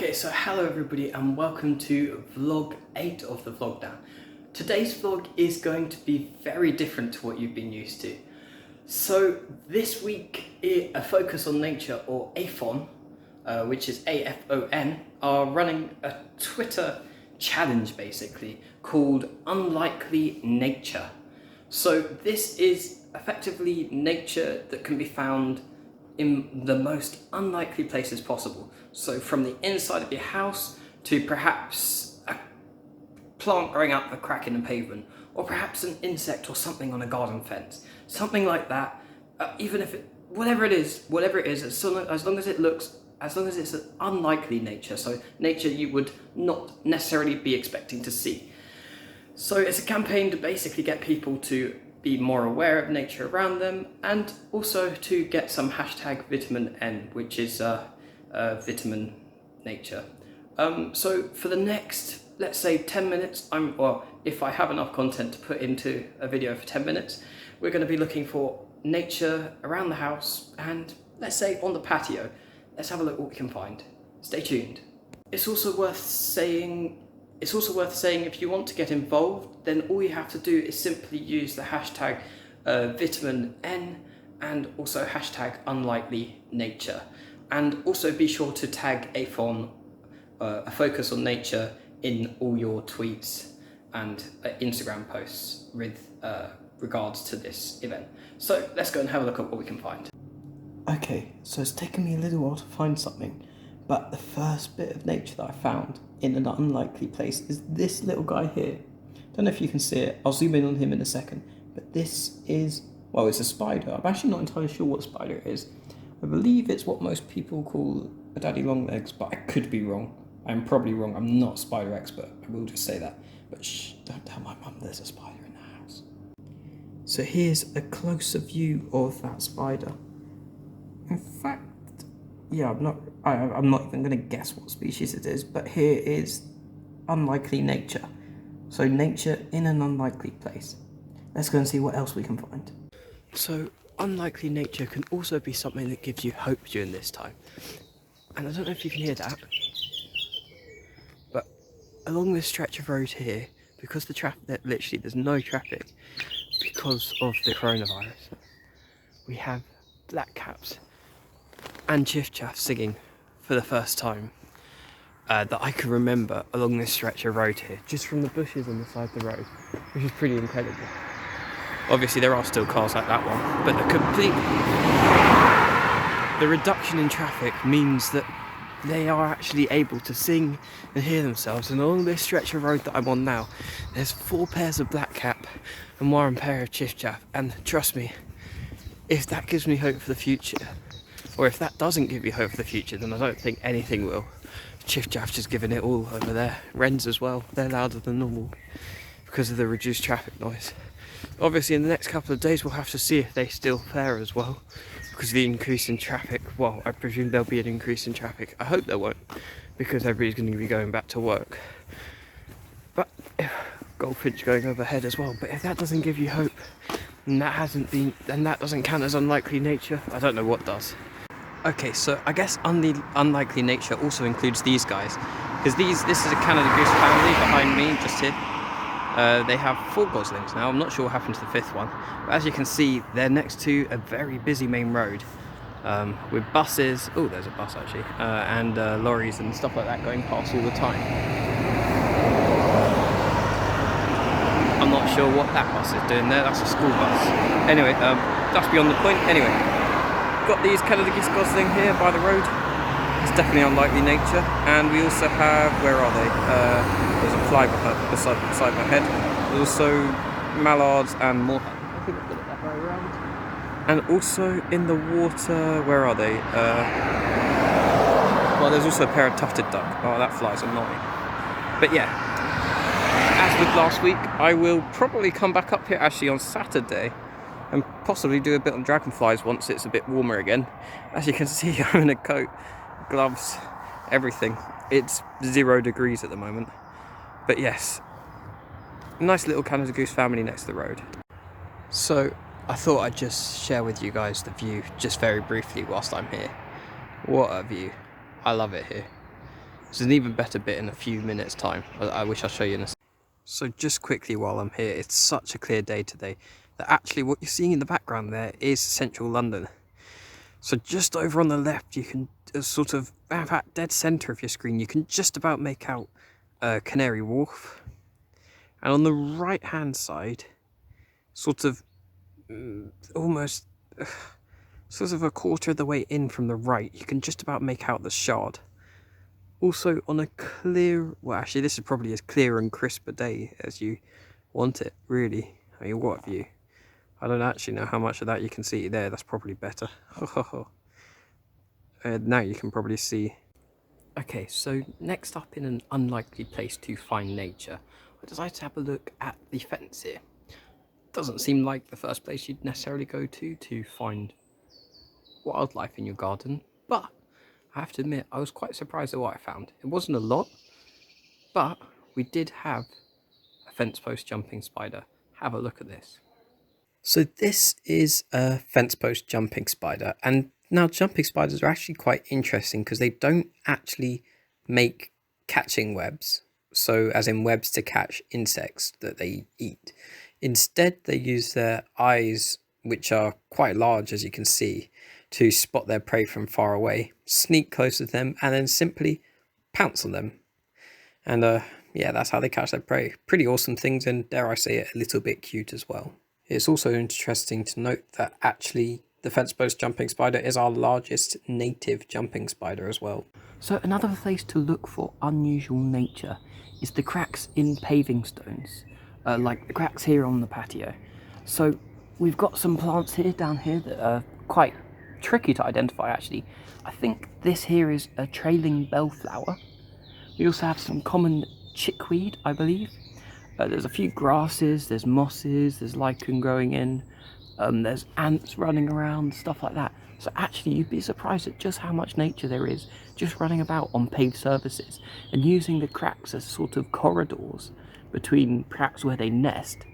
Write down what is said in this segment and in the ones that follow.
Okay, so hello everybody and welcome to vlog 8 of the vlog now. Today's vlog is going to be very different to what you've been used to. So this week, A Focus on Nature, or AFON, which is AFON, are running a Twitter challenge basically called Unlikely Nature. So this is effectively nature that can be found in the most unlikely places possible. So from the inside of your house to perhaps a plant growing out of a crack in the pavement, or perhaps an insect or something on a garden fence, something like that. Even if whatever it is, as long as it's an unlikely nature, so nature you would not necessarily be expecting to see. So it's a campaign to basically get people to be more aware of nature around them, and also to get some hashtag vitamin N, which is vitamin nature. So for the next, let's say 10 minutes, if I have enough content to put into a video for 10 minutes, we're going to be looking for nature around the house and let's say on the patio. Let's have a look what we can find. Stay tuned. It's also worth saying if you want to get involved, then all you have to do is simply use the hashtag vitamin N and also hashtag unlikely nature. And also be sure to tag AFON, A Focus on Nature, in all your tweets and Instagram posts with regards to this event. So let's go and have a look at what we can find. Okay, so it's taken me a little while to find something, but the first bit of nature that I found in an unlikely place is this little guy here. Don't know if you can see it, I'll zoom in on him in a second, but this is, well, it's a spider. I'm actually not entirely sure what spider it is. I believe it's what most people call a daddy long legs, but I could be wrong. I'm probably wrong, I'm not a spider expert, I will just say that. But shh, don't tell my mum there's a spider in the house. So here's a closer view of that spider. In fact, yeah, I'm not even going to guess what species it is, but here is unlikely nature. So nature in an unlikely place. Let's go and see what else we can find. So unlikely nature can also be something that gives you hope during this time. And I don't know if you can hear that, but along this stretch of road here, because the traffic, literally there's no traffic because of the coronavirus, we have blackcaps and chiffchaff singing for the first time that I can remember along this stretch of road here, just from the bushes on the side of the road, which is pretty incredible. Obviously there are still cars like that one, but the reduction in traffic means that they are actually able to sing and hear themselves. And along this stretch of road that I'm on now, there's 4 pairs of blackcap and 1 pair of chiffchaff, and trust me, if that gives me hope for the future, or if that doesn't give you hope for the future, then I don't think anything will. Chiffchaff just giving it all over there. Wrens as well, they're louder than normal because of the reduced traffic noise. Obviously in the next couple of days we'll have to see if they still fare as well, because of the increase in traffic. Well, I presume there'll be an increase in traffic. I hope there won't, because everybody's going to be going back to work. But goldfinch going overhead as well. But if that doesn't give you hope, and that doesn't count as unlikely nature, I don't know what does. Okay, so I guess unlikely nature also includes these guys, because this is a Canada Goose family behind me, just here. They have 4 goslings now. I'm not sure what happened to the 5th one, but as you can see, they're next to a very busy main road with buses. Oh, there's a bus actually, and lorries and stuff like that going past all the time. I'm not sure what that bus is doing there. That's a school bus. Anyway, that's beyond the point. Anyway, got these Canada Goose gosling here by the road. It's definitely unlikely nature. And we also have, where are they? There's a fly beside my head. There's also mallards and moorhen. I think I've got it that way around. And also in the water, where are they? Well, there's also a pair of tufted duck. Oh, that fly's annoying. But yeah, as with last week, I will probably come back up here actually on Saturday and possibly do a bit on dragonflies once it's a bit warmer again. As you can see, I'm in a coat, gloves, everything. It's 0 degrees at the moment. But yes, nice little Canada Goose family next to the road. So I thought I'd just share with you guys the view just very briefly whilst I'm here. What a view. I love it here. There's an even better bit in a few minutes time. I wish I'll show you in a second. So just quickly while I'm here, it's such a clear day today that actually what you're seeing in the background there is central London. So just over on the left, you can sort of, in fact, dead centre of your screen, you can just about make out Canary Wharf. And on the right hand side, sort of almost sort of a quarter of the way in from the right, you can just about make out the Shard. Also on a clear, well actually this is probably as clear and crisp a day as you want it, really. I mean, what view? I don't actually know how much of that you can see there, that's probably better. Now you can probably see. Okay, so next up in an unlikely place to find nature, I decided to have a look at the fence here. Doesn't seem like the first place you'd necessarily go to find wildlife in your garden, but I have to admit I was quite surprised at what I found. It wasn't a lot, but we did have a fence post jumping spider. Have a look at this. So this is a fence post jumping spider, and now jumping spiders are actually quite interesting because they don't actually make catching webs, so as in webs to catch insects that they eat. Instead they use their eyes, which are quite large as you can see, to spot their prey from far away, sneak close to them, and then simply pounce on them. And yeah, that's how they catch their prey. Pretty awesome things, and dare I say it, a little bit cute as well. It's also interesting to note that actually the fence post jumping spider is our largest native jumping spider as well. So another place to look for unusual nature is the cracks in paving stones, like the cracks here on the patio. So we've got some plants here down here that are quite tricky to identify actually. I think this here is a trailing bellflower. We also have some common chickweed, I believe. There's a few grasses, there's mosses, there's lichen growing in, there's ants running around, stuff like that. So actually you'd be surprised at just how much nature there is just running about on paved surfaces and using the cracks as sort of corridors between perhaps where they nest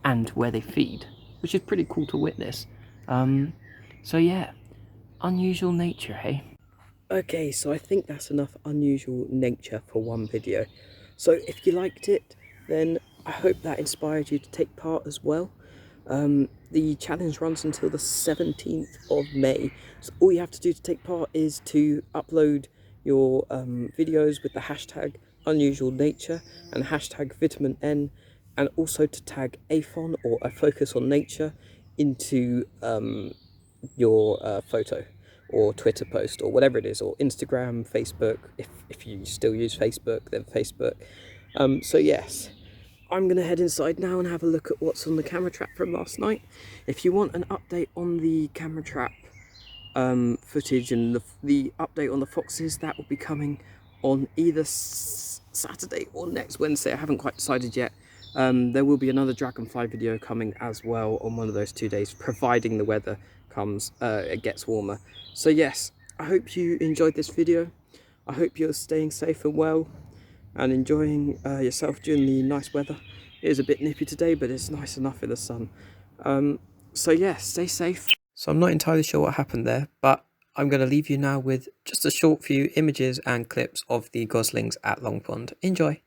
and where they feed, which is pretty cool to witness. So yeah, unusual nature, hey? Okay, so I think that's enough unusual nature for one video. So if you liked it, then I hope that inspired you to take part as well. The challenge runs until the 17th of May. So all you have to do to take part is to upload your videos with the hashtag unusual nature and hashtag vitamin N, and also to tag AFON or a focus on nature into your photo or Twitter post or whatever it is, or Instagram, Facebook, if you still use Facebook, then Facebook. So yes, I'm going to head inside now and have a look at what's on the camera trap from last night. If you want an update on the camera trap footage and the update on the foxes, that will be coming on either Saturday or next Wednesday. I haven't quite decided yet. There will be another dragonfly video coming as well on one of those 2 days, providing the weather it gets warmer. So yes, I hope you enjoyed this video. I hope you're staying safe and well and enjoying yourself during the nice weather. It is a bit nippy today, but it's nice enough in the sun. So yeah, stay safe. So I'm not entirely sure what happened there, but I'm going to leave you now with just a short few images and clips of the goslings at Long Pond. Enjoy!